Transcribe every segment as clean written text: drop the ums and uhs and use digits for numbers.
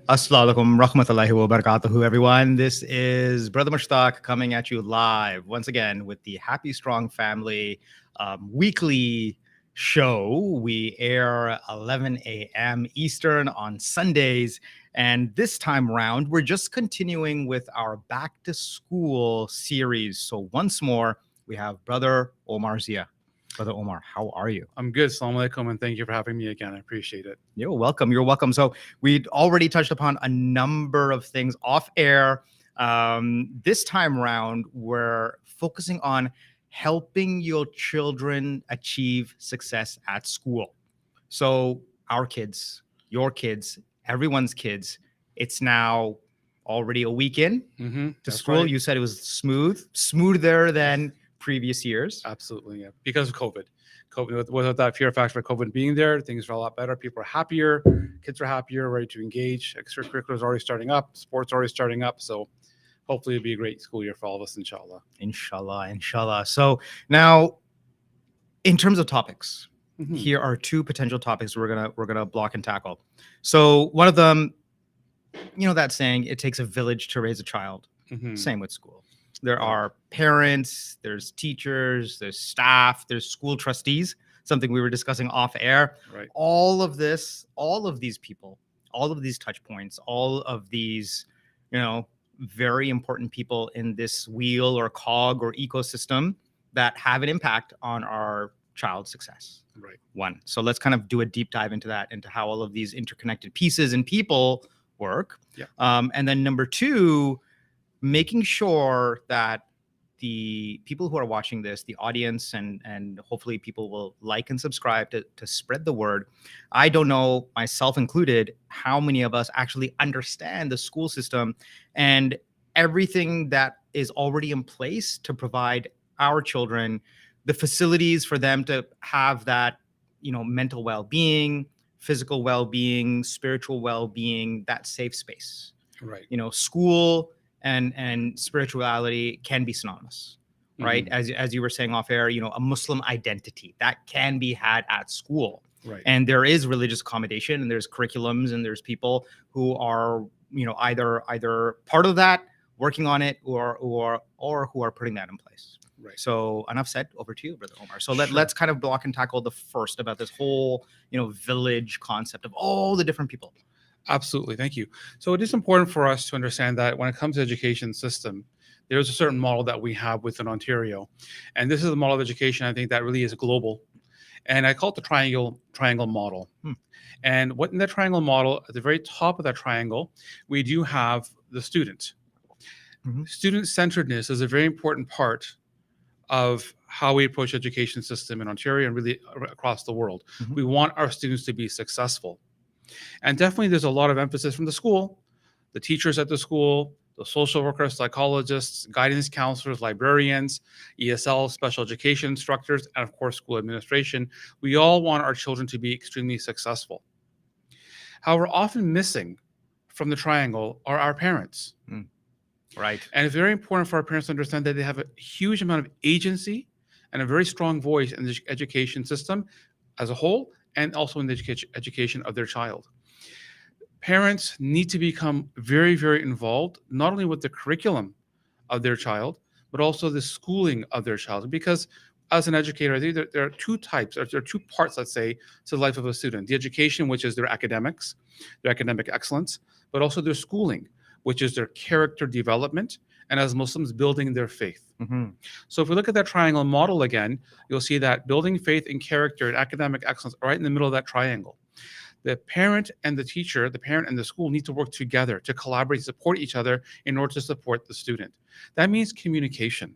Assalamu alaikum rahmatullahi wa barakatuhu, everyone. This is Brother Mushtaq coming at you live once again with the Happy Strong Family weekly show. We air 11 a.m. Eastern on Sundays. And this time around, we're just continuing with our back to school series. So once more, we have Brother Omar Zia. Brother Omar, how are you? I'm good. Assalamu alaikum, and thank you for having me again. I appreciate it. You're welcome. You're welcome. So we'd already touched upon a number of things off air. This time around, we're focusing on helping your children achieve success at school. So our kids, your kids, everyone's kids, it's now already a week in to school. Right. You said it was smoother than previous years. Absolutely, yeah. Because of COVID. Without that fear factor of COVID being there, things are a lot better. People are happier, kids are happier, ready to engage. Extracurriculars are already starting up, sports are already starting up. So hopefully it'll be a great school year for all of us, inshallah. Inshallah. So now, in terms of topics, here are two potential topics we're gonna block and tackle. So one of them, that saying, it takes a village to raise a child. Same with school. There are parents, there's teachers, there's staff, there's school trustees, something we were discussing off air. Right. All of these people, all of these touch points, all of these, very important people in this wheel or cog or ecosystem that have an impact on our child's success. Right. One. So let's kind of do a deep dive into that, into how all of these interconnected pieces and people work. Yeah. And then number two, making sure that the people who are watching this, the audience, and hopefully people will like and subscribe to spread the word. I don't know, myself included, how many of us actually understand the school system and everything that is already in place to provide our children the facilities for them to have that, mental well-being, physical well-being, spiritual well-being, that safe space. Right. School and spirituality can be synonymous, right? As you were saying off air, a Muslim identity that can be had at school. Right. And there is religious accommodation, and there's curriculums, and there's people who are, either part of that, working on it, or who are putting that in place. Right. So enough said. Over to you, Brother Omar. So let's kind of block and tackle the first about this whole, village concept of all the different people. Absolutely. Thank you. So it is important for us to understand that when it comes to education system, there's a certain model that we have within Ontario. And this is a model of education, I think, that really is global. And I call it the triangle model. And what in that triangle model, at the very top of that triangle, we do have the student. Student-centeredness is a very important part of how we approach education system in Ontario and really across the world. We want our students to be successful. And definitely there's a lot of emphasis from the school, the teachers at the school, the social workers, psychologists, guidance counselors, librarians, ESL, special education instructors, and of course, school administration. We all want our children to be extremely successful. However, often missing from the triangle are our parents. Right. And it's very important for our parents to understand that they have a huge amount of agency and a very strong voice in the education system as a whole, and also in the education of their child. Parents need to become very, very involved, not only with the curriculum of their child, but also the schooling of their child. Because as an educator, I think there are two types, or there are two parts, let's say, to the life of a student. The education, which is their academics, their academic excellence, but also their schooling, which is their character development, and as Muslims, building their faith. So if we look at that triangle model again, you'll see that building faith and character and academic excellence are right in the middle of that triangle. The parent and the teacher, the parent and the school need to work together to collaborate, support each other in order to support the student. That means communication,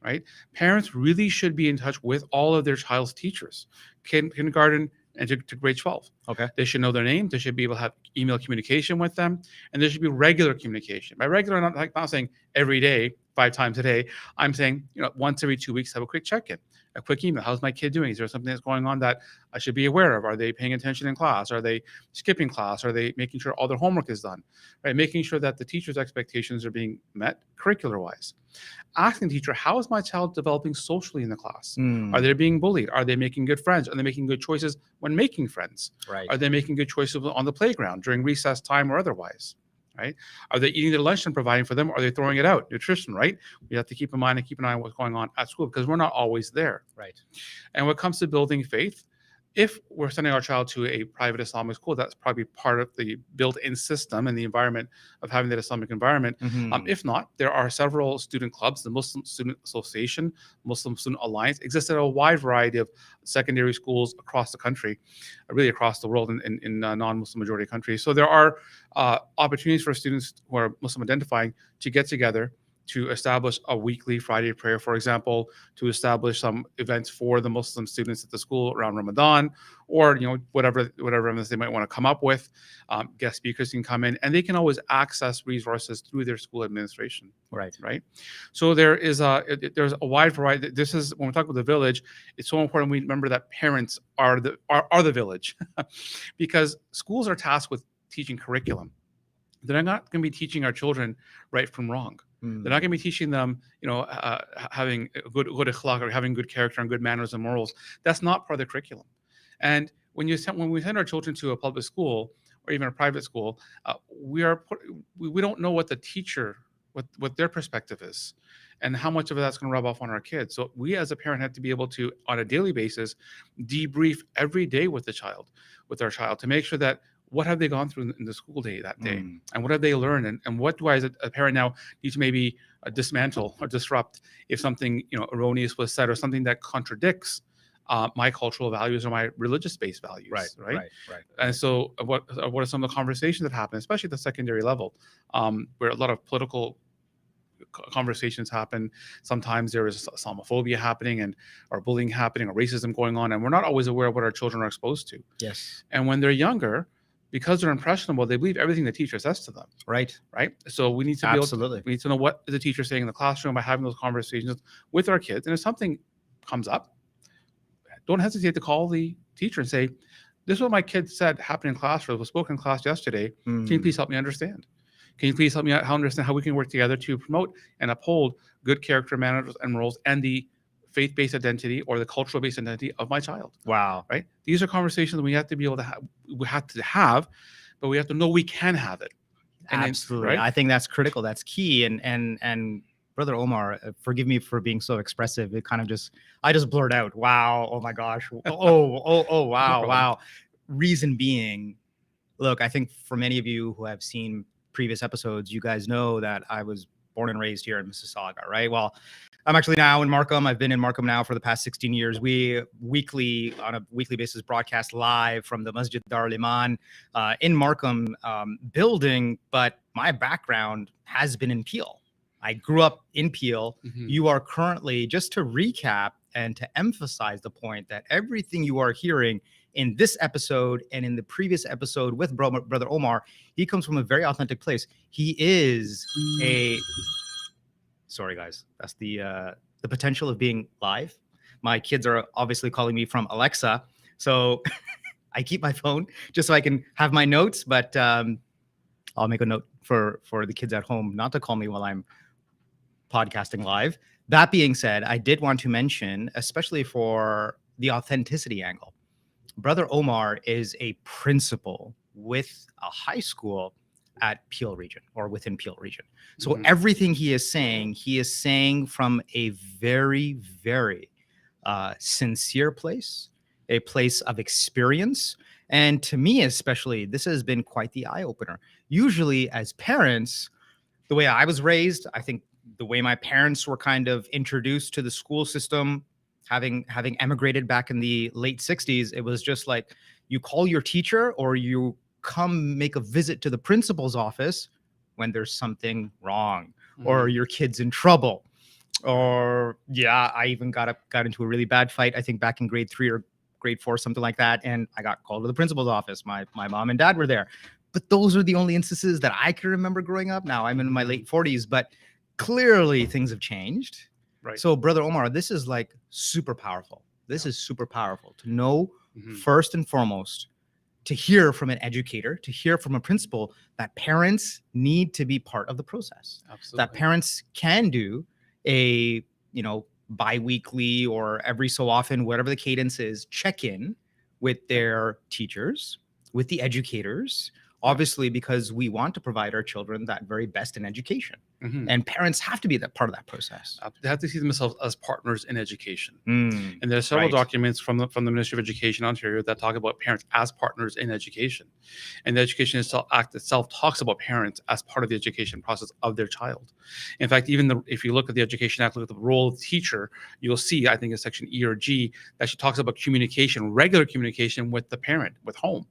right? Parents really should be in touch with all of their child's teachers, kindergarten and to grade 12. Okay. They should know their name. They should be able to have email communication with them, and there should be regular communication. By regular, I'm not saying every day, 5 times a day. I'm saying, once every 2 weeks, have a quick check-in. a quick email. How's my kid doing? Is there something that's going on that I should be aware of? Are they paying attention in class? Are they skipping class? Are they making sure all their homework is done? Right? Making sure that the teacher's expectations are being met curricular-wise. Asking the teacher, how is my child developing socially in the class? Are they being bullied? Are they making good friends? Are they making good choices when making friends? Right. Are they making good choices on the playground during recess time or otherwise? Right? Are they eating their lunch and providing for them? Or are they throwing it out? Nutrition, right? We have to keep in mind and keep an eye on what's going on at school because we're not always there. Right. And when it comes to building faith, if we're sending our child to a private Islamic school, that's probably part of the built-in system and the environment of having that Islamic environment. If not, there are several student clubs. The Muslim Student Association, Muslim Student Alliance exists at a wide variety of secondary schools across the country, really across the world in non-Muslim majority countries. So there are opportunities for students who are Muslim identifying to get together to establish a weekly Friday prayer, for example, to establish some events for the Muslim students at the school around Ramadan, or whatever events they might want to come up with. Guest speakers can come in, and they can always access resources through their school administration. Right. Right. So there's a wide variety. This is when we talk about the village. It's so important we remember that parents are the village, because schools are tasked with teaching curriculum. They're not going to be teaching our children right from wrong. They're not going to be teaching them, having good akhlaq or having good character and good manners and morals. That's not part of the curriculum. And when we send our children to a public school or even a private school, we don't know what the teacher, what their perspective is, and how much of that's going to rub off on our kids. So we as a parent have to be able to, on a daily basis, debrief every day with our child, to make sure that what have they gone through in the school day that day, and what have they learned, and what do I as a parent now need to maybe dismantle or disrupt if something erroneous was said or something that contradicts my cultural values or my religious-based values. Right. And so what are some of the conversations that happen, especially at the secondary level, where a lot of political conversations happen. Sometimes there is Islamophobia happening or bullying happening or racism going on, and we're not always aware of what our children are exposed to. Yes. And when they're younger, because they're impressionable, they believe everything the teacher says to them. Right. So we need to we need to know what is the teacher saying in the classroom by having those conversations with our kids. And if something comes up, don't hesitate to call the teacher and say, "This is what my kid said happened in class, or was spoken in class yesterday. Can you please help me understand? Can you please help me understand how we can work together to promote and uphold good character, manners, and morals, and the faith-based identity or the cultural-based identity of my child?" Wow. Right? These are conversations we have to be able to have, but we have to know we can have it. Absolutely. Right? I think that's critical. That's key. And Brother Omar, forgive me for being so expressive. It kind of I just blurred out, wow, oh my gosh. Oh, wow, wow. Reason being, look, I think for many of you who have seen previous episodes, you guys know that I was born and raised here in Mississauga, right? Well, I'm actually now in Markham. I've been in Markham now for the past 16 years. We on a weekly basis, broadcast live from the Masjid Dar al-Iman in Markham building. But my background has been in Peel. I grew up in Peel. You are currently, just to recap and to emphasize the point that everything you are hearing in this episode and in the previous episode with Brother Omar, he comes from a very authentic place. He is sorry guys, that's the potential of being live. My kids are obviously calling me from Alexa, so I keep my phone just so I can have my notes, but I'll make a note for the kids at home not to call me while I'm podcasting live. That being said, I did want to mention, especially for the authenticity angle, Brother Omar is a principal with a high school at Peel region or within Peel region. So everything he is saying from a very, very sincere place, a place of experience. And to me, especially, this has been quite the eye opener. Usually as parents, the way I was raised, I think the way my parents were kind of introduced to the school system, having emigrated back in the late 60s, it was just like you call your teacher or you come make a visit to the principal's office when there's something wrong or your kid's in trouble. Or I even got into a really bad fight, I think back in grade 3 or grade 4, something like that. And I got called to the principal's office. My mom and dad were there. But those are the only instances that I can remember growing up. Now I'm in my late 40s, but clearly things have changed. Right. So, Brother Omar, this is like super powerful. This Yeah. is super powerful to know Mhm. first and foremost, to hear from an educator, to hear from a principal that parents need to be part of the process. That Absolutely. parents can do a, bi-weekly or every so often, whatever the cadence is, check in with their teachers, with the educators, Yeah. obviously, because we want to provide our children that very best in education. Mhm. And parents have to be that part of that process. They have to see themselves as partners in education. Mm, And there are several right. documents from the Ministry of Education Ontario that talk about parents as partners in education. And the Education Act itself talks about parents as part of the education process of their child. In fact, if you look at the Education Act, look at the role of the teacher, you'll see, I think in section E or G, that she talks about communication, regular communication with the parent, with home.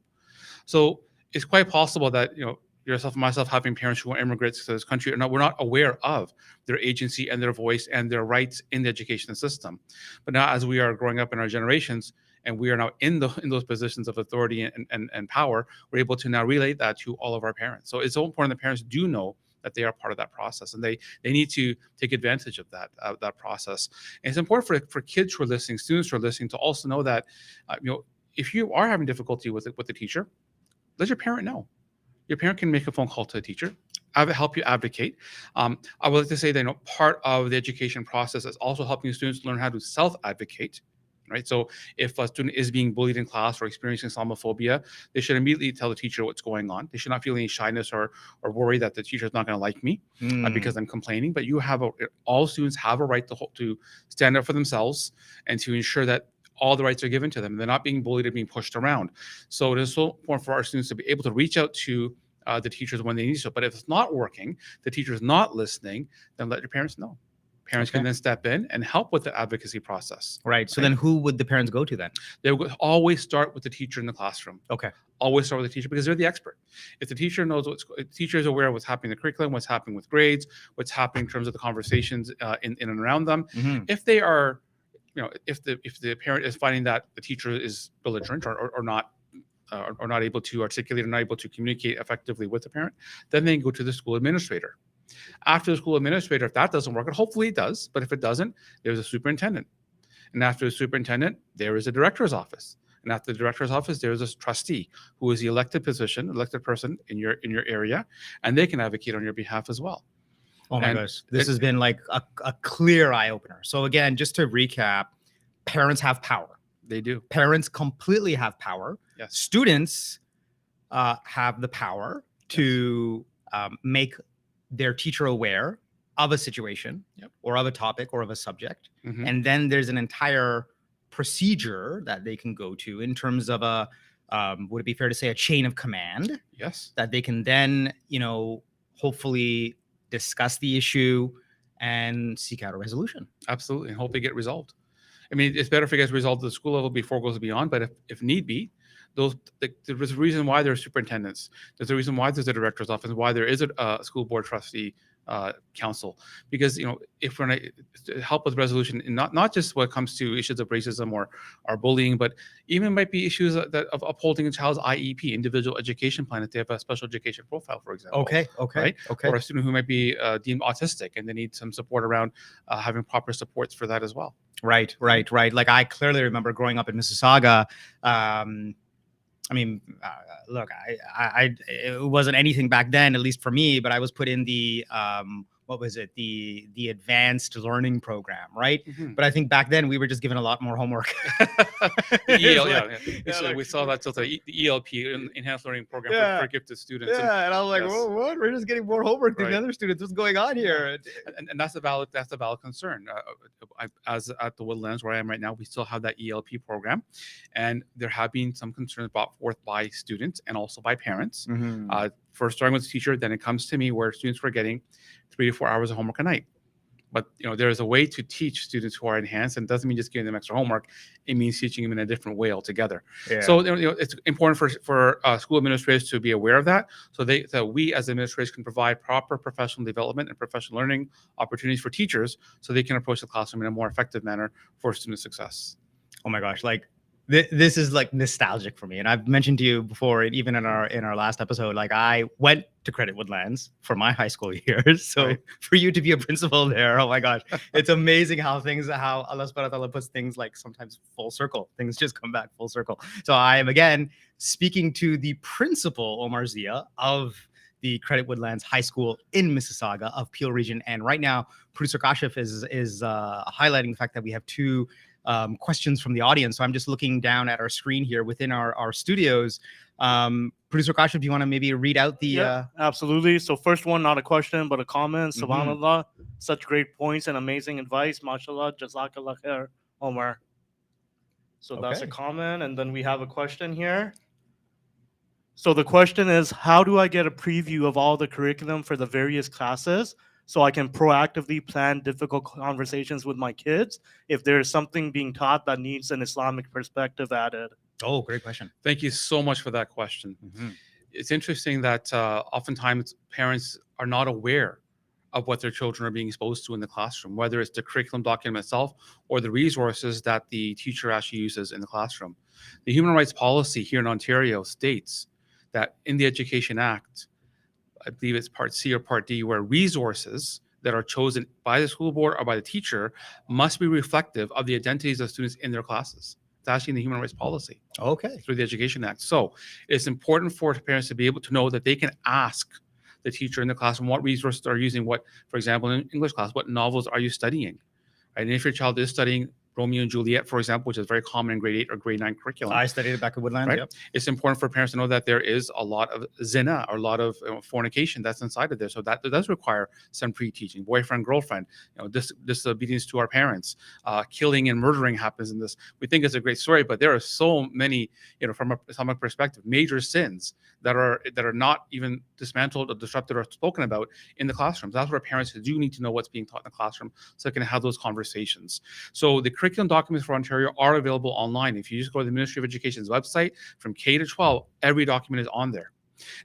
So it's quite possible that, yourself and myself, having parents who are immigrants to this country, we're not aware of their agency and their voice and their rights in the education system. But now, as we are growing up in our generations, and we are now in those positions of authority and power, we're able to now relate that to all of our parents. So it's so important that parents do know that they are part of that process, and they need to take advantage of that process. And it's important for kids who are listening, students who are listening, to also know that, if you are having difficulty with the teacher, let your parent know. Your parent can make a phone call to a teacher, help you advocate. I would like to say that, part of the education process is also helping students learn how to self-advocate. Right. So if a student is being bullied in class or experiencing Islamophobia, they should immediately tell the teacher what's going on. They should not feel any shyness or worry that the teacher is not going to like me because I'm complaining. But all students have a right to stand up for themselves and to ensure that all the rights are given to them. They're not being bullied or being pushed around. So it is so important for our students to be able to reach out to the teachers when they need to. But if it's not working, the teacher is not listening, then let your parents know. Parents can then step in and help with the advocacy process. Right. So then who would the parents go to then? They would always start with the teacher in the classroom. Okay. Always start with the teacher because they're the expert. If the teacher knows the teacher is aware of what's happening in the curriculum, what's happening with grades, what's happening in terms of the conversations in and around them. Mhm. If they are, if the parent is finding that the teacher is belligerent or not able to articulate or not able to communicate effectively with the parent, then they go to the school administrator. After the school administrator, if that doesn't work, and hopefully it does, but if it doesn't, there's a superintendent. And after the superintendent, there is a director's office. And after the director's office, there's a trustee who is the elected person in your area, and they can advocate on your behalf as well. Oh my gosh, this has been like a clear eye opener. So again, just to recap, parents have power. They do. Parents completely have power. Yes. Students have the power to make their teacher aware of a situation or of a topic or of a subject. Mhm. And then there's an entire procedure that they can go to in terms of would it be fair to say a chain of command? Yes. That they can then, hopefully discuss the issue and seek out a resolution. Absolutely. And hope they get resolved. I mean, it's better if it gets resolved at the school level before it goes beyond, but if need be, there's a reason why there's superintendents. There's a reason why there's a director's office, why there is a school board trustee council. Because, if we're going to help with resolution, and not just when it comes to issues of racism or bullying, but even might be issues of upholding a child's IEP, individual education plan, if they have a special education profile, for example. Okay. Right? Okay. Or a student who might be deemed autistic and they need some support around having proper supports for that as well. Right. Like I clearly remember growing up in Mississauga. Look, it wasn't anything back then, at least for me, but I was put in the what was it, the advanced learning program, right? Mhm. But I think back then we were just given a lot more homework. We saw that till the ELP, enhanced learning program for gifted students. Yeah, and I was like, yes. "Whoa, what? We're just getting more homework than the other students. What's going on here?" And that's a valid concern. As at the Woodlands where I am right now, we still have that ELP program, and there have been some concerns brought forth by students and also by parents. Mhm. First starting with the teacher, then it comes to me where students were getting 3 to 4 hours of homework a night. But there is a way to teach students who are enhanced, and it doesn't mean just giving them extra homework. It means teaching them in a different way altogether. Yeah. So it's important for school administrators to be aware of that, so that we as administrators can provide proper professional development and professional learning opportunities for teachers, so they can approach the classroom in a more effective manner for student success. Oh my gosh, like This is like nostalgic for me, and I've mentioned to you before, even in our last episode, like I went to Credit Woodlands for my high school years. So Right. for you to be a principal there, oh my gosh, it's amazing how Allah subhanahu wa ta'ala puts things like sometimes full circle. Things just come back full circle. So I am again speaking to the principal, Omar Zia, of the Credit Woodlands High School in Mississauga of Peel Region, and right now producer Kashif is highlighting the fact that we have two questions from the audience. So I'm just looking down at our screen here within our studios. Producer Kashif, do you want to maybe read out the? Yeah, absolutely. So first one, not a question, but a comment. Mhm. Subhanallah, such great points and amazing advice. MashaAllah, Jazakallah khair, Omar. So that's a Okay. comment. And then we have a question here. So the question is, how do I get a preview of all the curriculum for the various classes so I can proactively plan difficult conversations with my kids if there's something being taught that needs an Islamic perspective added? Oh, great question. Thank you so much for that question. Mhm. It's interesting that oftentimes parents are not aware of what their children are being exposed to in the classroom, whether it's the curriculum document itself or the resources that the teacher actually uses in the classroom. The human rights policy here in Ontario states that in the Education Act, I believe it's Part C or Part D, where resources that are chosen by the school board or by the teacher must be reflective of the identities of students in their classes. It's actually in the human rights policy Okay. through the Education Act. So it's important for parents to be able to know that they can ask the teacher in the classroom what resources they're using, what, for example, in English class, what novels are you studying? Right? And if your child is studying Romeo and Juliet, for example, which is very common in grade 8 or grade 9 curriculum. I studied it back at Woodlands. Right? Yep. It's important for parents to know that there is a lot of zina or a lot of fornication that's inside of there. So that does require some pre-teaching. Boyfriend, girlfriend, disobedience to our parents, killing and murdering happens in this. We think it's a great story, but there are so many, from a Islamic perspective, major sins that are not even dismantled or disrupted or spoken about in the classrooms. That's where parents do need to know what's being taught in the classroom so they can have those conversations. So the curriculum documents for Ontario are available online. If you just go to the Ministry of Education's website, from K to 12, every document is on there.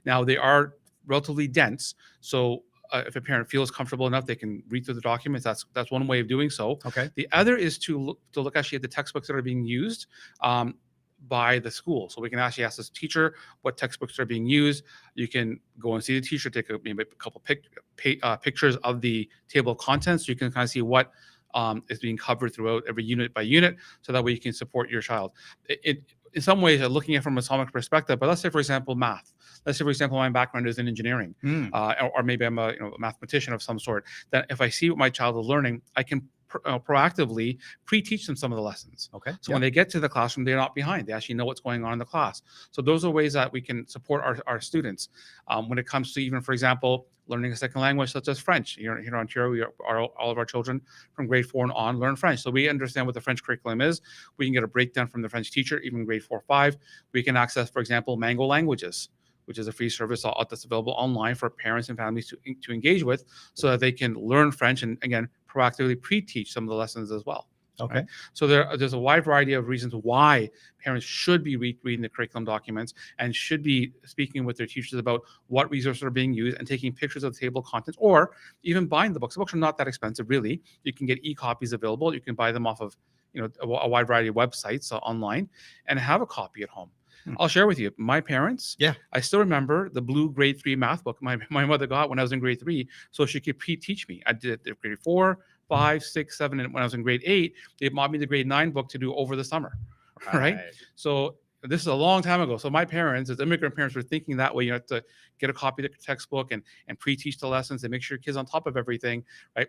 Now, they are relatively dense, so if a parent feels comfortable enough, they can read through the documents. That's one way of doing so. Okay. The other is to look actually at the textbooks that are being used by the school. So we can actually ask this teacher what textbooks are being used. You can go and see the teacher, take maybe a couple pictures of the table of contents. You can kind of see what is being covered throughout every unit by unit, so that way you can support your child. In some ways, looking at it from a Islamic perspective, but let's say, for example, math. Let's say, for example, my background is in engineering, or maybe I'm a mathematician of some sort. That if I see what my child is learning, I can proactively pre-teach them some of the lessons. Okay. So when they get to the classroom, they're not behind. They actually know what's going on in the class. So those are ways that we can support our students. When it comes to even, for example, learning a second language such as French. Here in Ontario, all of our children from grade 4 and on learn French. So we understand what the French curriculum is. We can get a breakdown from the French teacher, even grade 4 or 5. We can access, for example, Mango Languages, which is a free service that's available online for parents and families to engage with, so that they can learn French and, again, proactively pre-teach some of the lessons as well. Okay. Right? So there's a wide variety of reasons why parents should be reading the curriculum documents and should be speaking with their teachers about what resources are being used and taking pictures of the table of contents, or even buying the books. The books are not that expensive, really. You can get e-copies available. You can buy them off of a wide variety of websites online and have a copy at home. I'll share with you, my parents, I still remember the blue grade 3 math book my mother got when I was in grade 3, so she could pre-teach me. I did it in grade 4, 5, 6, 7, and when I was in grade 8, they bought me the grade 9 book to do over the summer, right? So this is a long time ago. So my parents, as immigrant parents, were thinking that way. You have to get a copy of the textbook and pre-teach the lessons and make sure your kid's on top of everything, right?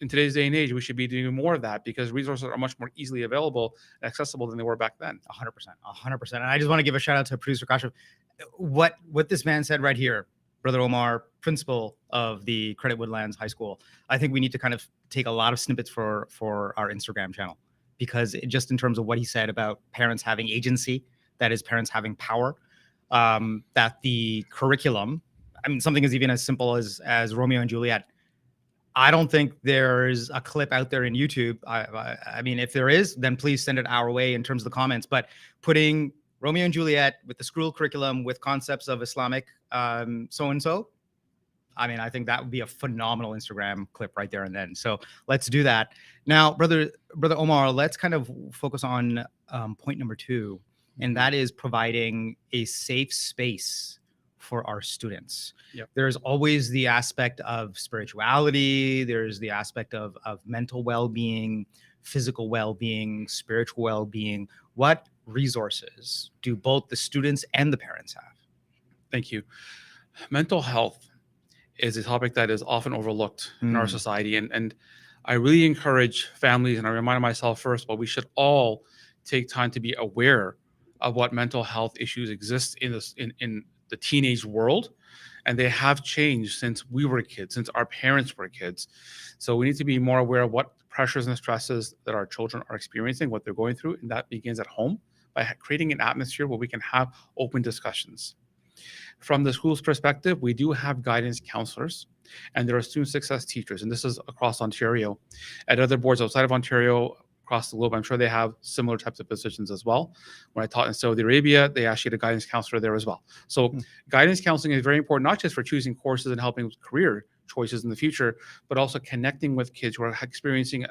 In today's day and age, we should be doing more of that because resources are much more easily available and accessible than they were back then. 100%. And I just want to give a shout out to producer Kashif. What this man said right here, Brother Omar, principal of the Credit Woodlands High School, I think we need to kind of take a lot of snippets for our Instagram channel, because just in terms of what he said about parents having agency, that is, parents having power, that the curriculum, I mean, something as even as simple as Romeo and Juliet. I don't think there's a clip out there in YouTube. I mean, if there is, then please send it our way in terms of the comments. But putting Romeo and Juliet with the school curriculum with concepts of Islamic so-and-so, I mean, I think that would be a phenomenal Instagram clip right there and then. So let's do that. Now, brother Omar, let's kind of focus on point number 2, and that is providing a safe space for our students. Yep. There's always the aspect of spirituality. There's the aspect of mental well-being, physical well-being, spiritual well-being. What resources do both the students and the parents have? Thank you. Mental health is a topic that is often overlooked in our society. And I really encourage families, and I remind myself first, but we should all take time to be aware of what mental health issues exist in this in the teenage world. And they have changed since we were kids, since our parents were kids. So we need to be more aware of what pressures and stresses that our children are experiencing, what they're going through. And that begins at home by creating an atmosphere where we can have open discussions. From the school's perspective, we do have guidance counselors, and there are student success teachers, and this is across Ontario. At other boards outside of Ontario, across the globe, I'm sure they have similar types of positions as well. When I taught in Saudi Arabia, they actually had a guidance counselor there as well. So guidance counseling is very important, not just for choosing courses and helping with career choices in the future, but also connecting with kids who are experiencing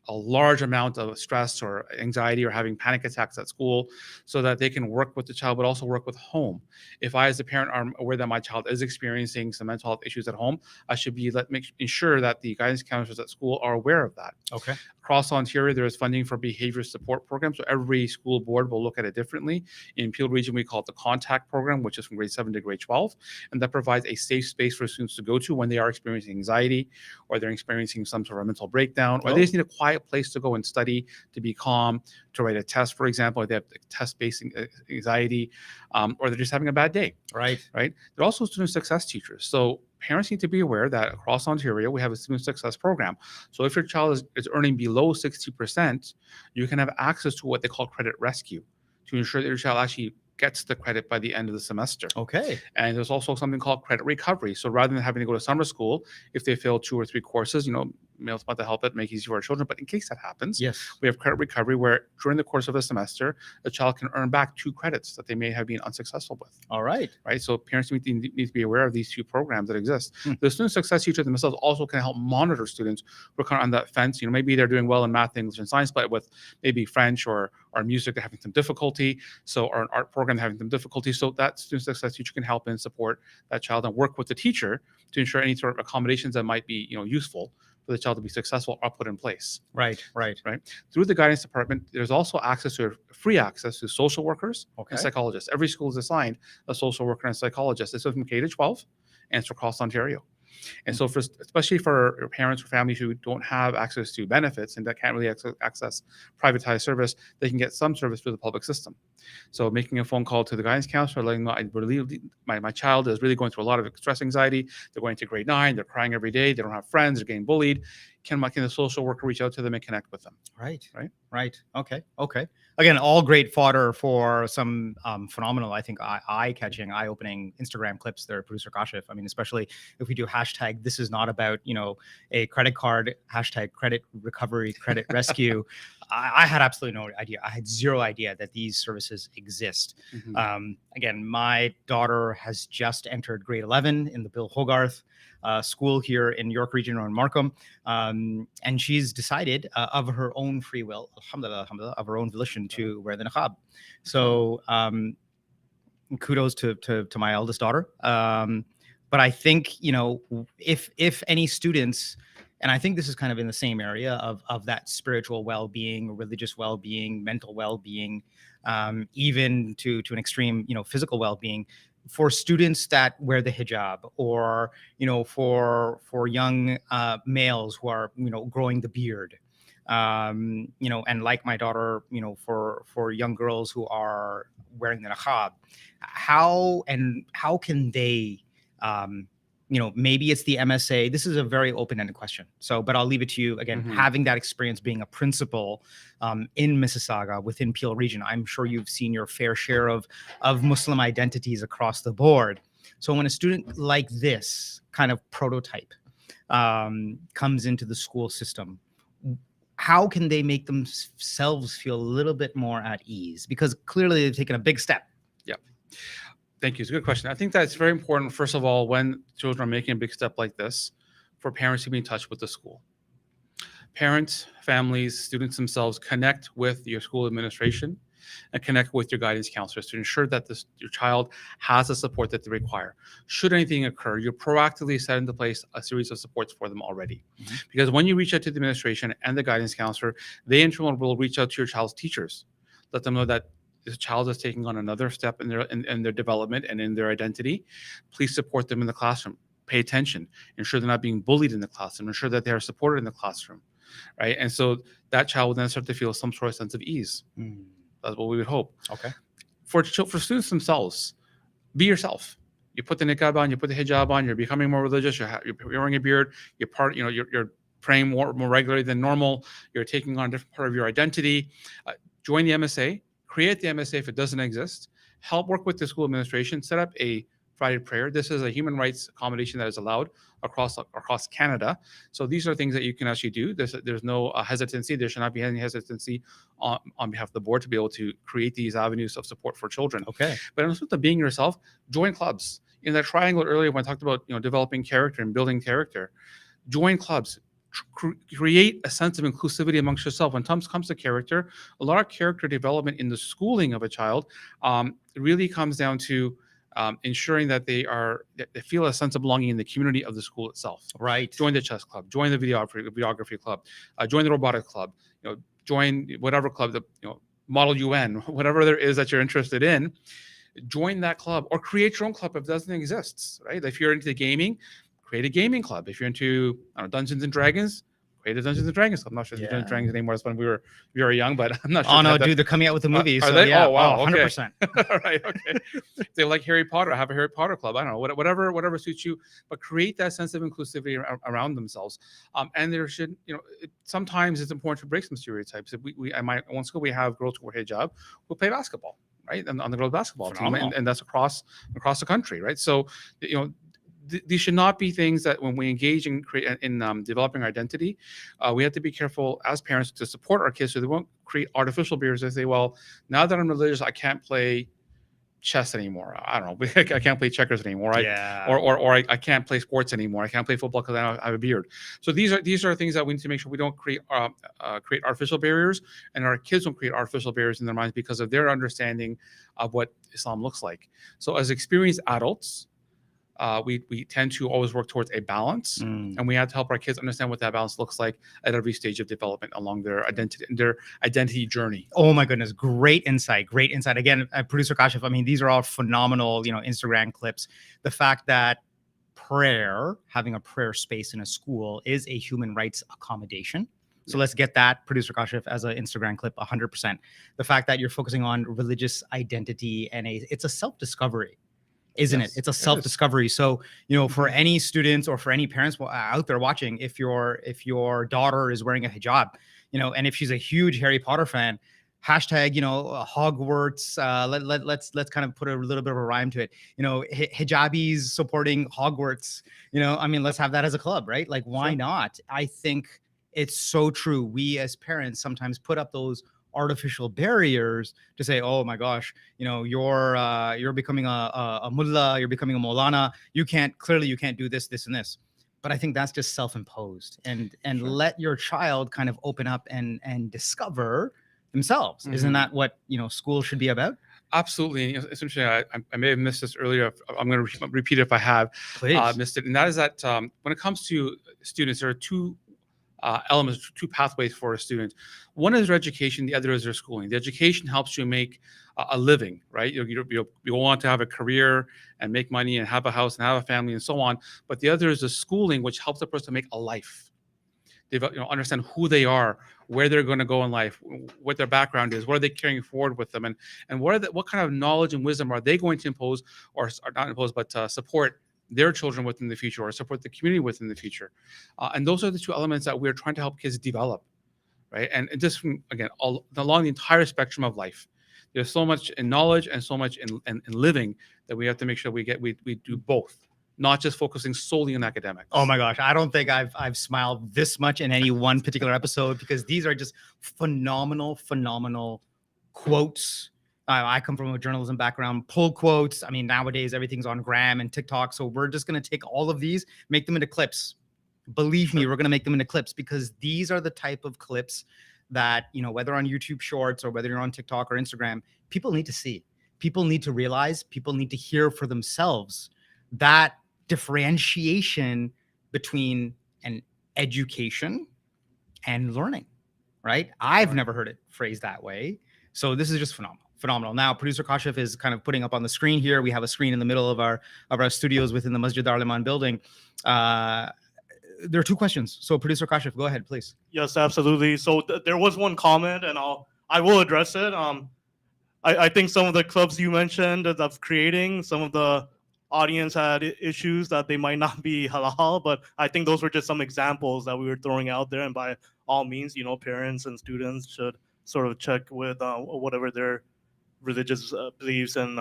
a large amount of stress or anxiety or having panic attacks at school, so that they can work with the child, but also work with home. If I, as a parent, am aware that my child is experiencing some mental health issues at home, I should be ensure that the guidance counselors at school are aware of that. Okay. Across Ontario, there is funding for behavior support programs. So every school board will look at it differently. In Peel Region, we call it the Contact Program, which is from grade 7 to grade 12. And that provides a safe space for students to go to when they are experiencing anxiety, or they're experiencing some sort of mental breakdown, or they just need a quiet place to go and study, to be calm, to write a test, for example, or they have test-based anxiety, or they're just having a bad day. Right. They're also student success teachers. So parents need to be aware that across Ontario, we have a student success program. So if your child is earning below 60%, you can have access to what they call credit rescue to ensure that your child actually gets the credit by the end of the semester. Okay. And there's also something called credit recovery. So rather than having to go to summer school, if they fail 2 or 3 courses, Mail's about to help it make it easy for our children. But in case that happens, Yes. we have credit recovery, where during the course of a semester, the child can earn back 2 credits that they may have been unsuccessful with. All right. So parents need to be aware of these 2 programs that exist. The student success teachers themselves also can help monitor students who are kind of on that fence. Maybe they're doing well in math, English, and science, but with maybe French or music, they're having some difficulty. Or an art program, they're having some difficulty. So that student success teacher can help and support that child and work with the teacher to ensure any sort of accommodations that might be useful for the child to be successful are put in place. Right. Through the guidance department, there's also free access to social workers and psychologists. Every school is assigned a social worker and psychologist. It's from K to 12, and it's across Ontario. And so, especially for your parents or families who don't have access to benefits and that can't really access privatized service, they can get some service through the public system. So making a phone call to the guidance counselor, letting them know, I believe my child is really going through a lot of stress, anxiety. They're going to grade 9. They're crying every day. They don't have friends. They're getting bullied. Can the social worker reach out to them and connect with them? Right. Okay. Again, all great fodder for some phenomenal, I think, eye-catching, eye-opening Instagram clips there, producer Kashif. I mean, especially if we do hashtag, this is not about, a credit card, hashtag credit recovery, credit rescue. I had absolutely no idea. I had zero idea that these services exist. Again, my daughter has just entered grade 11 in the Bill Hogarth school here in York Region or in Markham. And she's decided of her own free will, alhamdulillah, of her own volition to wear the niqab. So kudos to my eldest daughter. But I think, if any students, and I think this is kind of in the same area of that spiritual well-being, religious well-being, mental well-being, even to an extreme, physical well-being, for students that wear the hijab, or for young males who are growing the beard, and like my daughter, for young girls who are wearing the niqab, how can they maybe it's the MSA. This is a very open-ended question. But I'll leave it to you again. Having that experience, being a principal in Mississauga within Peel Region, I'm sure you've seen your fair share of Muslim identities across the board. So when a student like this kind of prototype comes into the school system, how can they make themselves feel a little bit more at ease? Because clearly they've taken a big step. Thank you. It's a good question. I think that's very important, first of all, when children are making a big step like this, for parents to be in touch with the school. Parents, families, students themselves connect with your school administration and connect with your guidance counselors to ensure that your child has the support that they require. Should anything occur, you proactively set into place a series of supports for them already. Mhm. Because when you reach out to the administration and the guidance counselor, they in turn will reach out to your child's teachers, let them know that this child is taking on another step in their development and in their identity. Please support them in the classroom. Pay attention. Ensure they're not being bullied in the classroom. Ensure that they are supported in the classroom, right? And so that child will then start to feel some sort of sense of ease. Mm. That's what we would hope. Okay. For students themselves, be yourself. You put the niqab on, you put the hijab on, you're becoming more religious, you're wearing a beard, you're praying more regularly than normal, you're taking on a different part of your identity. Join the MSA, create the MSA if it doesn't exist, help work with the school administration, set up a Friday prayer. This is a human rights accommodation that is allowed across Canada. So these are things that you can actually do. There's no hesitancy. There should not be any hesitancy on behalf of the board to be able to create these avenues of support for children. Okay. But in terms of being yourself, join clubs. In that triangle earlier when I talked about developing character and building character, join clubs. Create a sense of inclusivity amongst yourself. When it comes to character, a lot of character development in the schooling of a child really comes down to ensuring that they feel a sense of belonging in the community of the school itself. Right. Join the chess club, join the videography club, join the robotics club, join whatever club, Model UN, whatever there is that you're interested in. Join that club or create your own club if it doesn't exist, right? If you're into gaming, create a gaming club. If you're into Dungeons and Dragons, create a Dungeons and Dragons club. I'm not sure if they're doing Dragons anymore. That's when we were young, but I'm not sure. Oh no, dude, they're coming out with the movie. Are So they? yeah, Oh wow, 100%. All right, okay. They like Harry Potter. Have a Harry Potter club. I don't know, whatever suits you, but create that sense of inclusivity around themselves. And there should, sometimes it's important to break some stereotypes. If at my own school, we have girls who wear hijab who play basketball, right? And on the girls basketball team, and that's across the country, right? So, these should not be things that when we engage in developing our identity, we have to be careful as parents to support our kids so they won't create artificial barriers. They say, well, now that I'm religious, I can't play chess anymore. I don't know. I can't play checkers anymore. Or I can't play sports anymore. I can't play football because I have a beard. So these are things that we need to make sure we don't create artificial barriers, and our kids don't create artificial barriers in their minds because of their understanding of what Islam looks like. So as experienced adults, we tend to always work towards a balance, and we have to help our kids understand what that balance looks like at every stage of development along their identity journey. Oh my goodness, great insight. Again, producer Kashif, I mean, these are all phenomenal, Instagram clips. The fact that having a prayer space in a school is a human rights accommodation. So let's get that, producer Kashif, as an Instagram clip, 100%. The fact that you're focusing on religious identity and it's a self-discovery. Isn't it? It's a self-discovery. So, for any students or for any parents out there watching, if your daughter is wearing a hijab, and if she's a huge Harry Potter fan, hashtag, Hogwarts, let's kind of put a little bit of a rhyme to it. Hijabis supporting Hogwarts, let's have that as a club, right? Like, why not? I think it's so true. We as parents sometimes put up those artificial barriers to say, oh my gosh, you're becoming a mullah, you're becoming a maulana, you can't do this, and this. But I think that's just self-imposed, and let your child kind of open up and discover themselves. Isn't that what school should be about? Absolutely. It's interesting. I may have missed this earlier. I'm going to repeat it if I have missed it. And that is that when it comes to students, there are two elements, two pathways for a student. One is their education, the other is their schooling. The education helps you make a living, right? You want to have a career and make money and have a house and have a family and so on. But the other is the schooling, which helps a person make a life. They understand who they are, where they're going to go in life, what their background is, what are they carrying forward with them, and what kind of knowledge and wisdom are they going to impose or not impose, but support their children within the future or support the community within the future. And those are the two elements that we're trying to help kids develop, right? And just again, along the entire spectrum of life, there's so much in knowledge and so much in living that we have to make sure we do both, not just focusing solely on academics. Oh my gosh, I don't think I've smiled this much in any one particular episode, because these are just phenomenal quotes, I come from a journalism background, pull quotes. I mean, nowadays everything's on Gram and TikTok. So we're just going to take all of these, make them into clips. Believe me, we're going to make them into clips, because these are the type of clips that, whether on YouTube Shorts or whether you're on TikTok or Instagram, people need to see. People need to realize, people need to hear for themselves that differentiation between an education and learning, right? I've never heard it phrased that way. So this is just phenomenal. Now, producer Kashif is kind of putting up on the screen here. We have a screen in the middle of our studios within the Masjid Darliman building. There are two questions. So producer Kashif, go ahead, please. Yes, absolutely. So there was one comment, and I will address it. I think some of the clubs you mentioned of creating, some of the audience had issues that they might not be halal, but I think those were just some examples that we were throwing out there. And by all means, parents and students should sort of check with whatever their religious beliefs and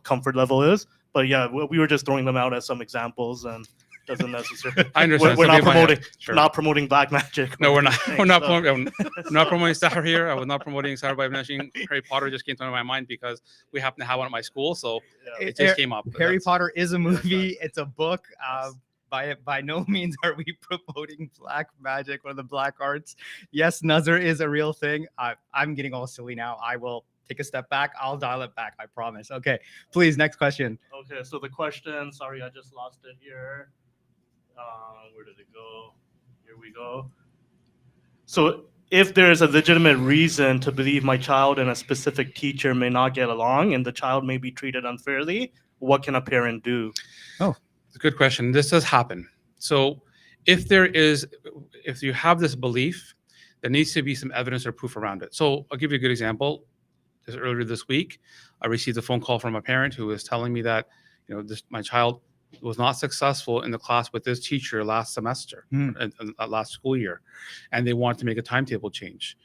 comfort level is. But yeah, we were just throwing them out as some examples, and doesn't necessarily. I understand. We're not promoting, sure. not promoting black magic. No, we're not. We're not promoting Sahar here. I was not promoting Sahar by mentioning Harry Potter. Just came to my mind because we happen to have one at my school, so it just came up. Harry Potter is a movie. It's a book. By no means are we promoting black magic or the black arts. Yes, Nazar is a real thing. I'm getting all silly now. I will take a step back. I'll dial it back. I promise. Okay, please. Next question. Okay, so the question. Sorry, I just lost it here. Where did it go? Here we go. So if there is a legitimate reason to believe my child and a specific teacher may not get along and the child may be treated unfairly, what can a parent do? Oh, it's a good question. This does happen. So if you have this belief, there needs to be some evidence or proof around it. So I'll give you a good example. Earlier this week, I received a phone call from a parent who was telling me that, my child was not successful in the class with this teacher last semester, last school year, and they wanted to make a timetable change.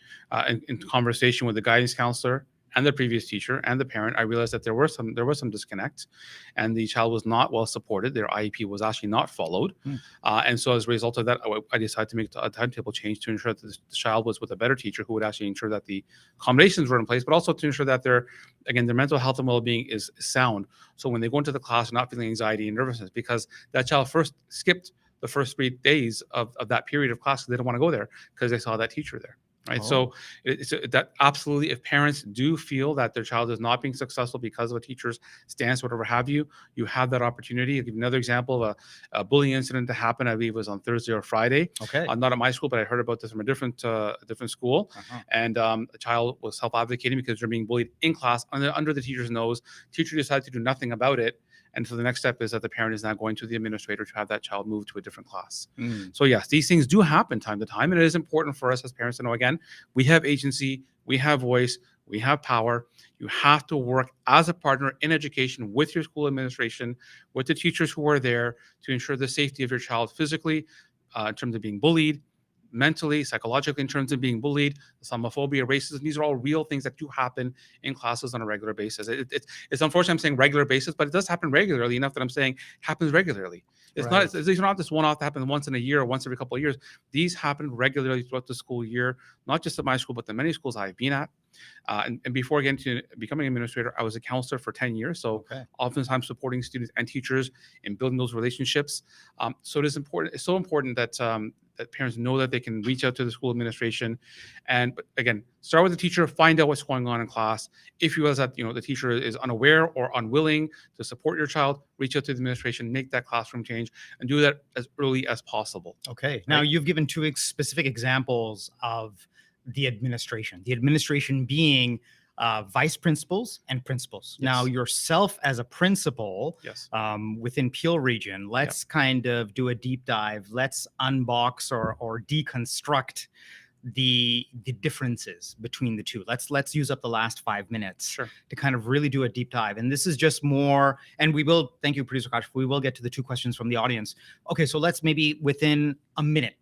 In conversation with the guidance counselor and the previous teacher and the parent, I realized that there was some disconnect, and the child was not well supported. Their IEP was actually not followed, and so as a result of that, I decided to make a timetable change to ensure that the child was with a better teacher who would actually ensure that the accommodations were in place, but also to ensure that their mental health and well-being is sound. So when they go into the class, they're not feeling anxiety and nervousness, because that child first skipped the first 3 days of that period of class because they didn't want to go there because they saw that teacher there. Right. So it's that absolutely, if parents do feel that their child is not being successful because of a teacher's stance, whatever have you, you have that opportunity. I'll give you another example of a bullying incident that happened. I believe it was on Thursday or Friday. Okay. Not at my school, but I heard about this from a different school. And a child was self-advocating because they're being bullied in class under the teacher's nose. Teacher decided to do nothing about it. And so the next step is that the parent is now going to the administrator to have that child moved to a different class. So yes, these things do happen time to time. And it is important for us as parents to know, again, we have agency, we have voice, we have power. You have to work as a partner in education with your school administration, with the teachers who are there to ensure the safety of your child physically, in terms of being bullied, mentally, psychologically, in terms of being bullied, Islamophobia, racism. These are all real things that do happen in classes on a regular basis. It's unfortunate I'm saying regular basis, but it does happen regularly enough that I'm saying happens regularly. It's not. These are not just one-off that happens once in a year or once every couple of years. These happen regularly throughout the school year, not just at my school, but the many schools I've been at. And before getting to becoming an administrator, I was a counselor for 10 years. So oftentimes supporting students and teachers in building those relationships. So it is important. It's so important that that parents know that they can reach out to the school administration. And but again, start with the teacher, find out what's going on in class. If you realize that the teacher is unaware or unwilling to support your child, reach out to the administration, make that classroom change, and do that as early as possible. Okay. Right? Now you've given two specific examples of the administration being vice principals and principals. Yes. Now yourself as a principal, within Peel region, let's kind of do a deep dive. Let's unbox or deconstruct the differences between the two. Let's use up the last 5 minutes to kind of really do a deep dive. And this is just more, and we will, thank you, Producer Kash, we will get to the two questions from the audience. Okay, so let's maybe within a minute,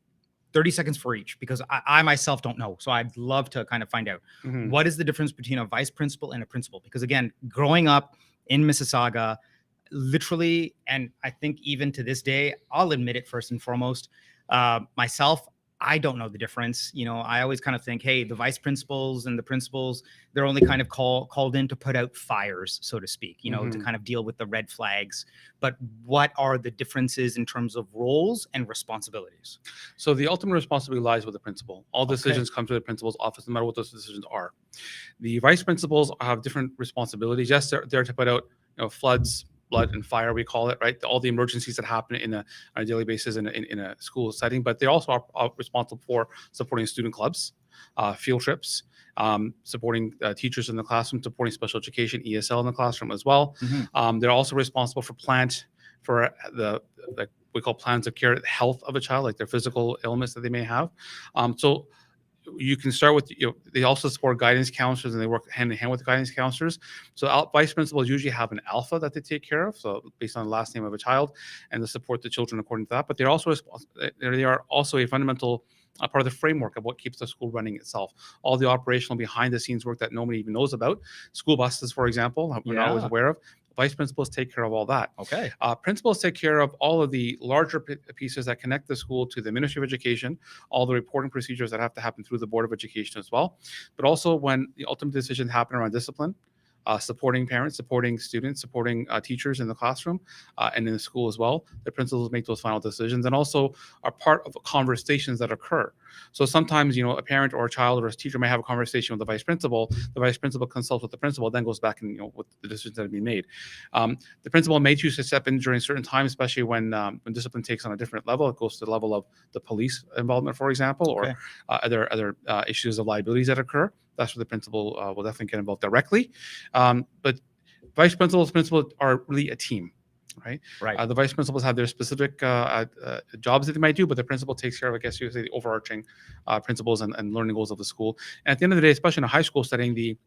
30 seconds for each, because I myself don't know. So I'd love to kind of find out what is the difference between a vice principal and a principal? Because again, growing up in Mississauga, literally, and I think even to this day, I'll admit it first and foremost, myself, I don't know the difference. I always kind of think, hey, the vice principals and the principals, they're only kind of called in to put out fires, so to speak, to kind of deal with the red flags. But what are the differences in terms of roles and responsibilities? So the ultimate responsibility lies with the principal. All decisions come to the principal's office, no matter what those decisions are. The vice principals have different responsibilities. Yes, they're there to put out floods, blood, and fire, we call it, right? All the emergencies that happen on a daily basis in a school setting, but they also are responsible for supporting student clubs, field trips, supporting teachers in the classroom, supporting special education, ESL in the classroom as well. They're also responsible for the we call plans of care, health of a child, like their physical ailments that they may have. So you can start with, they also support guidance counselors, and they work hand in hand with the guidance counselors. So vice principals usually have an alpha that they take care of, so based on the last name of a child, and to support the children according to that. But they are also a fundamental part of the framework of what keeps the school running itself. All the operational behind the scenes work that nobody even knows about. School buses, for example, we're not always aware of. Vice principals take care of all that. Okay. Principals take care of all of the larger pieces that connect the school to the Ministry of Education, all the reporting procedures that have to happen through the Board of Education as well. But also when the ultimate decisions happen around discipline, supporting parents, supporting students, supporting teachers in the classroom and in the school as well. The principals make those final decisions and also are part of conversations that occur. So sometimes, a parent or a child or a teacher may have a conversation with the vice principal. The vice principal consults with the principal, then goes back and, with the decisions that have been made. The principal may choose to step in during certain times, especially when discipline takes on a different level. It goes to the level of the police involvement, for example, or other issues of liabilities that occur. That's where the principal will definitely get involved directly. But vice principals are really a team, right? Right. The vice principals have their specific jobs that they might do, but the principal takes care of, I guess you would say, the overarching principles and learning goals of the school. And at the end of the day, especially in a high school setting, the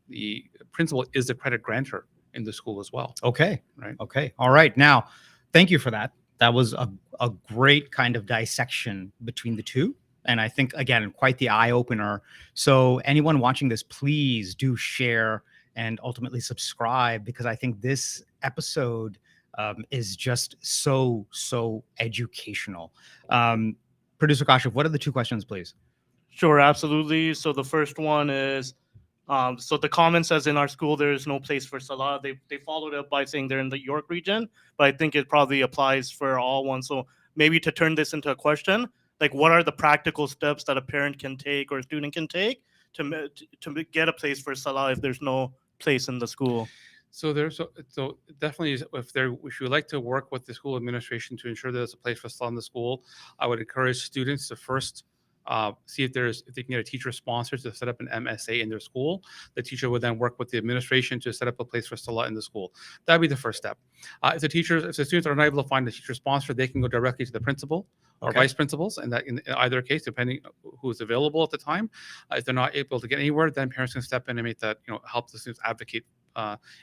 principal is the credit grantor in the school as well. Okay. Right. Okay. All right. Now, thank you for that. That was a great kind of dissection between the two. And I think, again, quite the eye opener. So anyone watching this, please do share and ultimately subscribe, because I think this episode is just so educational. Producer Kashif, what are the two questions, please? Sure, absolutely. So the first one is, so the comment says in our school there is no place for Salah. They followed up by saying they're in the York region, but I think it probably applies for all ones. So maybe to turn this into a question, like what are the practical steps that a parent can take or a student can take to get a place for Salah if there's no place in the school? So definitely, if you would like to work with the school administration to ensure there's a place for Salah in the school, I would encourage students to first see if they can get a teacher sponsor to set up an MSA in their school. The teacher would then work with the administration to set up a place for Salah in the school. That'd be the first step. If the students are unable to find a teacher sponsor, they can go directly to the principal or vice principals, and that in either case, depending who is available at the time. If they're not able to get anywhere, then parents can step in and make that, help the students advocate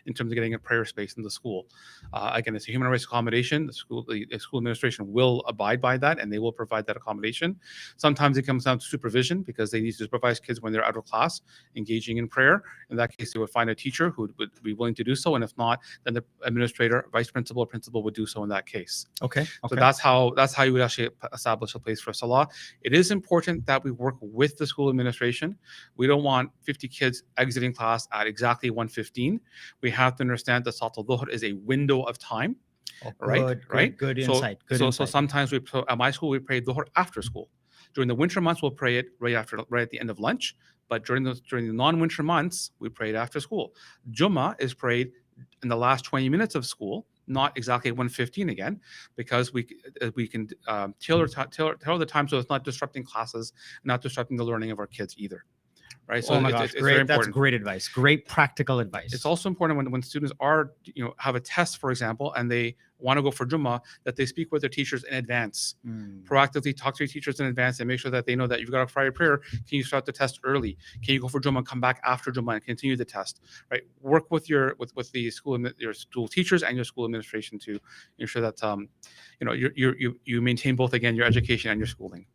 in terms of getting a prayer space in the school. Again, it's a human rights accommodation. The school administration will abide by that, and they will provide that accommodation. Sometimes it comes down to supervision, because they need to supervise kids when they're out of class, engaging in prayer. In that case, they would find a teacher who would be willing to do so, and if not, then the administrator, vice principal, or principal would do so in that case. Okay. So that's how you would actually establish a place for Salah. It is important that we work with the school administration. We don't want 50 kids exiting class at exactly 1:15. We have to understand that Salat al-Dhuhr is a window of time. Good insight. So sometimes at my school we pray Dhuhr after school. During the winter months, we'll pray it right at the end of lunch. But during the non-winter months, we pray it after school. Jummah is prayed in the last 20 minutes of school, not exactly at 1:15 again, because we can tailor the time so it's not disrupting classes, not disrupting the learning of our kids either. Right. So it's great. That's great advice. Great practical advice. It's also important when students are, have a test, for example, and they want to go for Jummah, that they speak with their teachers in advance. Proactively talk to your teachers in advance and make sure that they know that you've got a Friday prayer. Can you start the test early? Can you go for Jummah and come back after Jummah and continue the test? Right. Work with your school teachers and your school administration to ensure that you maintain both, again, your education and your schooling.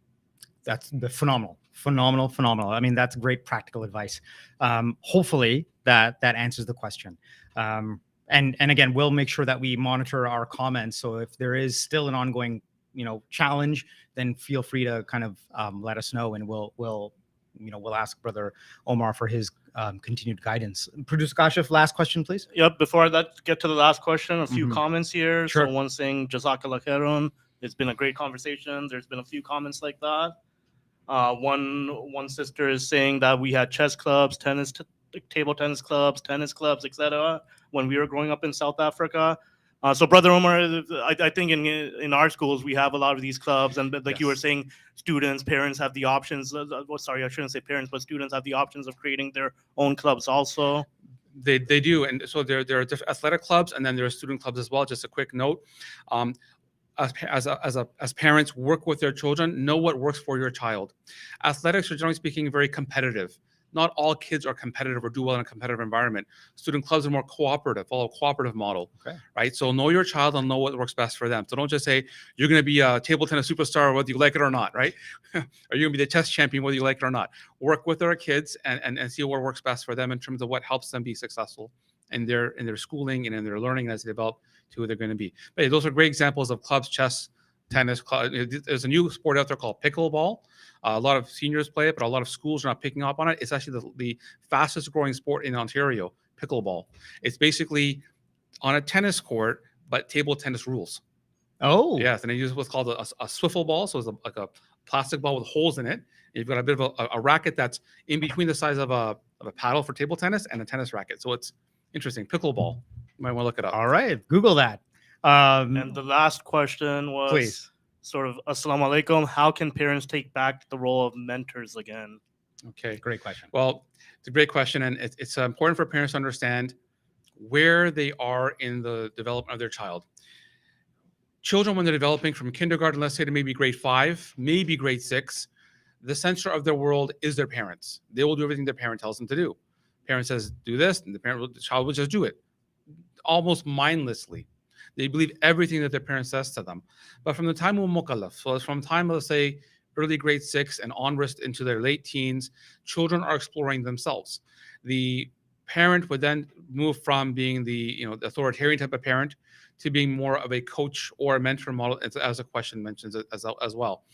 That's phenomenal. I mean, that's great practical advice. Hopefully that answers the question. And again, we'll make sure that we monitor our comments. So if there is still an ongoing, challenge, then feel free to kind of let us know, and we'll ask Brother Omar for his continued guidance. Producer Kashif, last question, please. Yep. Before that, get to the last question. A few Mhm. comments here. Sure. So one saying, Jazakallah khairan. It's been a great conversation. There's been a few comments like that. One sister is saying that we had chess clubs, table tennis clubs, etc. when we were growing up in South Africa. So, Brother Omar, I think in our schools we have a lot of these clubs, and like you were Yes. saying, parents have the options. Sorry, I shouldn't say parents, but students have the options of creating their own clubs also. They do, and so there are different athletic clubs, and then there are student clubs as well. Just a quick note. As parents, work with their children, know what works for your child. Athletics are generally speaking very competitive. Not all kids are competitive or do well in a competitive environment. Student clubs are more cooperative, follow a cooperative model, Okay. right? So know your child and know what works best for them. So don't just say you're going to be a table tennis superstar whether you like it or not, right? Or you're going to be the chess champion whether you like it or not. Work with our kids and see what works best for them in terms of what helps them be successful in their schooling and in their learning as they develop to who they're going to be. But yeah, those are great examples of clubs, chess, tennis. There's a new sport out there called pickleball. A lot of seniors play it, but a lot of schools are not picking up on it. It's actually the fastest growing sport in Ontario, pickleball. It's basically on a tennis court, but table tennis rules. Oh. Yes, and they use what's called a swiffle ball. So it's like a plastic ball with holes in it. You've got a bit of a racket that's in between the size of a paddle for table tennis and a tennis racket. So it's interesting. Pickleball. You might want to look it up. All right. Google that. And the last question was, Please. sort of, Assalamu alaikum. How can parents take back the role of mentors again? Okay. Great question. Well, it's a great question, and it's important for parents to understand where they are in the development of their child. Children, when they're developing from kindergarten, let's say to maybe grade 5, maybe grade 6, the center of their world is their parents. They will do everything their parent tells them to do. Parent says, do this, and the child will just do it, almost mindlessly. They believe everything that their parent says to them. But from the time of mukallaf, so from time, let's say, early grade 6 and onwards into their late teens, children are exploring themselves. The parent would then move from being the authoritarian type of parent to being more of a coach or a mentor model, as the question mentions as well.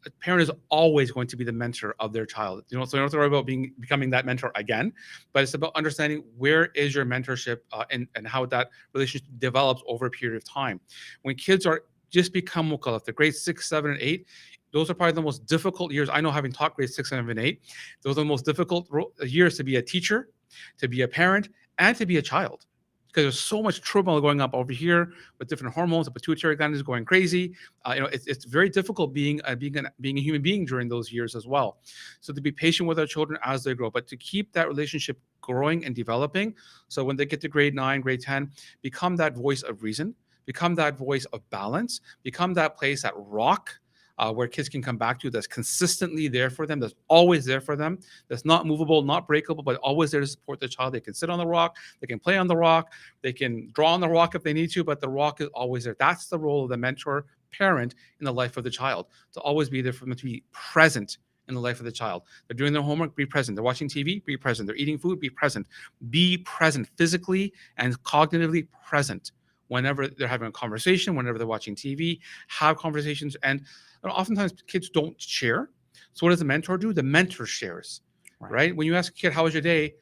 A parent is always going to be the mentor of their child. So you don't have to worry about becoming that mentor again, but it's about understanding where is your mentorship and how that relationship develops over a period of time. When kids are just become mukallaf, they're grade 6, 7, and 8, those are probably the most difficult years. I know, having taught grade 6, 7, and 8, those are the most difficult years to be a teacher, to be a parent, and to be a child. Because there's so much turmoil going up over here with different hormones. The pituitary gland is going crazy. It's very difficult being a human being during those years as well. So to be patient with our children as they grow, but to keep that relationship growing and developing. So when they get to grade 9, grade 10, become that voice of reason, become that voice of balance, become that place, that rock, where kids can come back to, that's consistently there for them, that's always there for them, that's not movable, not breakable, but always there to support the child. They can sit on the rock, they can play on the rock, they can draw on the rock if they need to, but the rock is always there. That's the role of the mentor parent in the life of the child, to always be there for them, to be present in the life of the child. They're doing their homework, be present. They're watching TV, be present. They're eating food, be present. Be present, physically and cognitively present. Whenever they're having a conversation, whenever they're watching TV, have conversations. And oftentimes kids don't share. So what does the mentor do? The mentor shares, right? When you ask a kid, how was your day?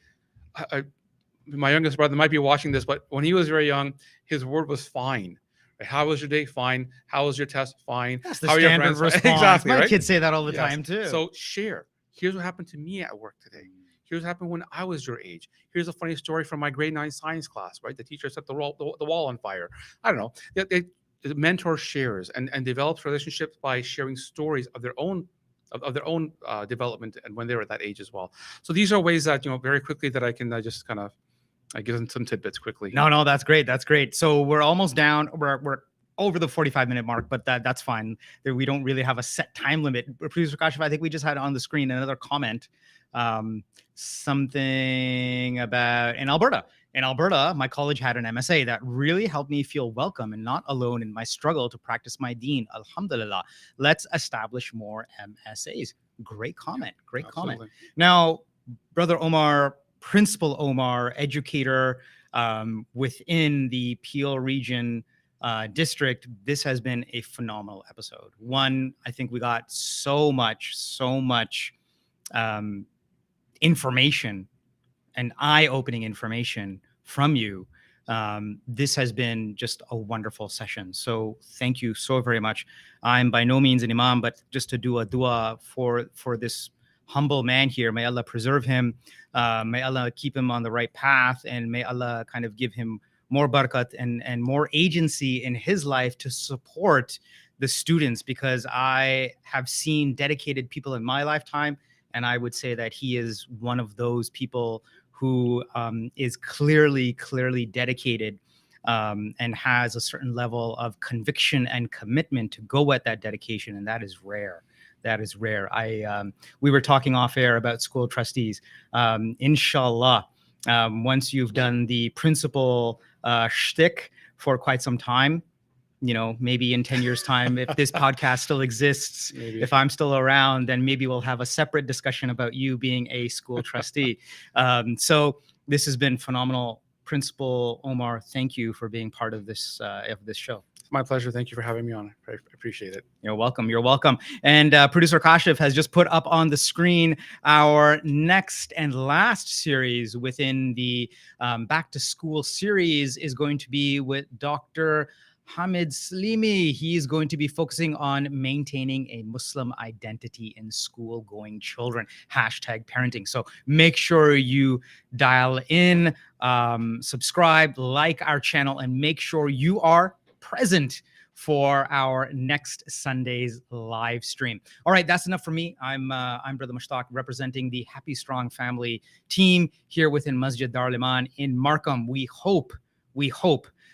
My youngest brother might be watching this, but when he was very young, his word was fine. Right? How was your day? Fine. How was your test? Fine. That's the How are your standard friends? response. Exactly, My right? kids say that all the Yes. time too. So share. Here's what happened to me at work today. Here's what happened when I was your age. Here's a funny story from my grade 9 science class, right? The teacher set the wall on fire. I don't know. The mentor shares and develops relationships by sharing stories of their own development and when they were at that age as well. So these are ways that, very quickly, that I can just kind of give them some tidbits quickly. No, that's great. That's great. So we're almost down. We're over the 45-minute mark, but that's fine. We don't really have a set time limit. Producer Kashif, I think we just had on the screen another comment, something about in Alberta. In Alberta, my college had an MSA that really helped me feel welcome and not alone in my struggle to practice my deen. Alhamdulillah. Let's establish more MSAs. Great comment. Great Absolutely. comment. Now, Brother Omar, Principal Omar, educator within the Peel region district, this has been a phenomenal episode. One, I think we got so much information and eye-opening information from you. This has been just a wonderful session. So thank you so very much. I'm by no means an imam, but just to do a dua for this humble man here. May Allah preserve him. May Allah keep him on the right path, and may Allah kind of give him more barakat and more agency in his life to support the students, because I have seen dedicated people in my lifetime, and I would say that he is one of those people who is clearly dedicated and has a certain level of conviction and commitment to go at that dedication, and that is rare. That is rare. We were talking off air about school trustees. Inshallah, once you've done the principal shtick for quite some time, you know, maybe in 10 years' time, if this podcast still exists, Maybe. if I'm still around, then maybe we'll have a separate discussion about you being a school trustee. So this has been phenomenal. Principal Omar, thank you for being part of this show. My pleasure. Thank you for having me on. I appreciate it. You're welcome. You're welcome. And producer Kashif has just put up on the screen our next and last series within the Back to School series is going to be with Dr. Hamid Slimi. He's going to be focusing on maintaining a Muslim identity in school-going children, #parenting. So make sure you dial in, subscribe, like our channel, and make sure you are present for our next Sunday's live stream. All right, that's enough for me. I'm Brother Mushtaq, representing the Happy Strong Family team here within Masjid Darul Iman in Markham. We hope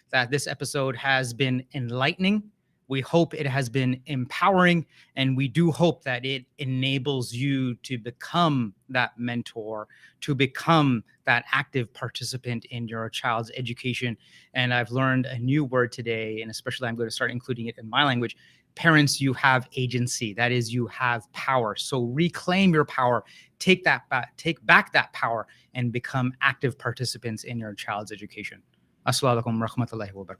that this episode has been enlightening. We hope it has been empowering, and we do hope that it enables you to become that mentor, to become that active participant in your child's education. And I've learned a new word today, and especially I'm going to start including it in my language. Parents, you have agency. That is, you have power. So reclaim your power, take back that power, and become active participants in your child's education. Assalamu alaikum wa rahmatullahi wa barakatuh.